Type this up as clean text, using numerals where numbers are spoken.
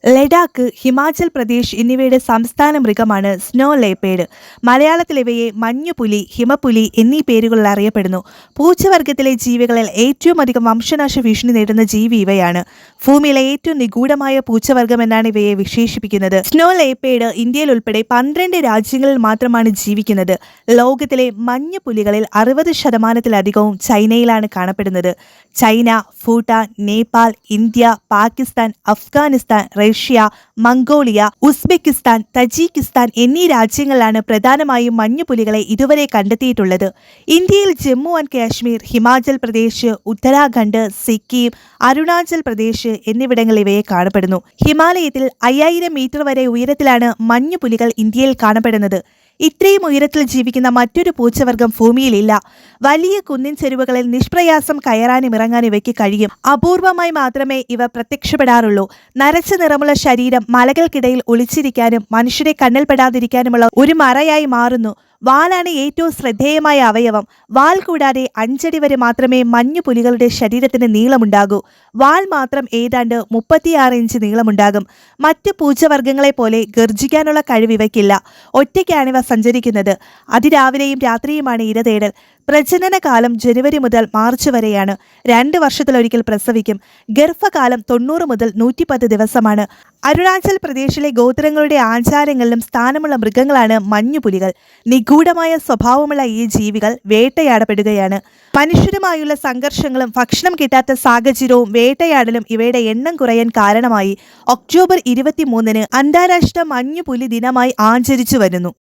ലഡാക്ക്, ഹിമാചൽ പ്രദേശ് എന്നിവയുടെ സംസ്ഥാന മൃഗമാണ് സ്നോ ലേപ്പേഡ്. മലയാളത്തിൽ ഇവയെ മഞ്ഞുപുലി, ഹിമപുലി എന്നീ പേരുകളിൽ അറിയപ്പെടുന്നു. പൂച്ചവർഗത്തിലെ ജീവികളിൽ ഏറ്റവും അധികം വംശനാശ ഭീഷണി നേരിടുന്ന ജീവി ഇവയാണ്. ഭൂമിയിലെ ഏറ്റവും നിഗൂഢമായ പൂച്ചവർഗം എന്നാണ് ഇവയെ വിശേഷിപ്പിക്കുന്നത്. സ്നോ ലേപ്പേഡ് ഇന്ത്യയിൽ ഉൾപ്പെടെ 12 രാജ്യങ്ങളിൽ മാത്രമാണ് ജീവിക്കുന്നത്. ലോകത്തിലെ മഞ്ഞുപുലികളിൽ 60% ചൈനയിലാണ് കാണപ്പെടുന്നത്. China, Bhutan, Nepal, India, Pakistan, Afghanistan, Russia, Mongolia, Uzbekistan, Tajikistan എന്നീ രാജ്യങ്ങളിലാണ് പ്രധാനമായും മഞ്ഞുപുലികളെ ഇതുവരെ കണ്ടെത്തിയിട്ടുള്ളത്. ഇന്ത്യയിൽ ജമ്മു ആൻഡ് കാശ്മീർ, ഹിമാചൽ പ്രദേശ്, ഉത്തരാഖണ്ഡ്, സിക്കിം, അരുണാചൽ പ്രദേശ് എന്നിവിടങ്ങളിൽ ഇവയെ കാണപ്പെടുന്നു. ഹിമാലയത്തിൽ 5000 മീറ്റർ വരെ ഉയരത്തിലാണ് മഞ്ഞുപുലികൾ ഇന്ത്യയിൽ കാണപ്പെടുന്നത്. ഇത്രയും ഉയരത്തിൽ ജീവിക്കുന്ന മറ്റൊരു പൂച്ചവർഗം ഭൂമിയിലില്ല. വലിയ കുന്നിൻ ചെരുവുകളിൽ നിഷ്പ്രയാസം കയറാനും ഇറങ്ങാനും ഇവയ്ക്ക് കഴിയും. അപൂർവമായി മാത്രമേ ഇവ പ്രത്യക്ഷപ്പെടാറുള്ളൂ. നരച്ച നിറമുള്ള ശരീരം മലകൾക്കിടയിൽ ഒളിച്ചിരിക്കാനും മനുഷ്യരെ കണ്ണിൽപ്പെടാതിരിക്കാനുമുള്ള ഒരു മറയായി മാറുന്നു. വാലാണ് ഏറ്റവും ശ്രദ്ധേയമായ അവയവം. വാൽ കൂടാതെ 5 അടി വരെ മാത്രമേ മഞ്ഞുപുലികളുടെ ശരീരത്തിന് നീളമുണ്ടാകൂ. വാൽ മാത്രം ഏതാണ്ട് 36 ഇഞ്ച് നീളമുണ്ടാകും. മറ്റ് പൂച്ചവർഗ്ഗങ്ങളെ പോലെ ഗർജിക്കാനുള്ള കഴിവ് ഇവയ്ക്കില്ല. ഒറ്റയ്ക്കാണിവ സഞ്ചരിക്കുന്നത്. അതിരാവിലെയും രാത്രിയുമാണ് ഇരതേടൽ. പ്രജനനകാലം ജനുവരി മുതൽ മാർച്ച് വരെയാണ്. 2 വർഷത്തിലൊരിക്കൽ പ്രസവിക്കും. ഗർഭകാലം 90 മുതൽ 110 ദിവസമാണ്. അരുണാചൽ പ്രദേശിലെ ഗോത്രങ്ങളുടെ ആചാരങ്ങളിലും സ്ഥാനമുള്ള മൃഗങ്ങളാണ് മഞ്ഞുപുലികൾ. നിഗൂഢമായ സ്വഭാവമുള്ള ഈ ജീവികൾ വേട്ടയാടപ്പെടുകയാണ്. മനുഷ്യരുമായുള്ള സംഘർഷങ്ങളും ഭക്ഷണം കിട്ടാത്ത സാഹചര്യവും വേട്ടയാടലും ഇവയുടെ എണ്ണം കുറയാൻ കാരണമായി. ഒക്ടോബർ 23 അന്താരാഷ്ട്ര മഞ്ഞുപുലി ദിനമായി ആചരിച്ചു വരുന്നു.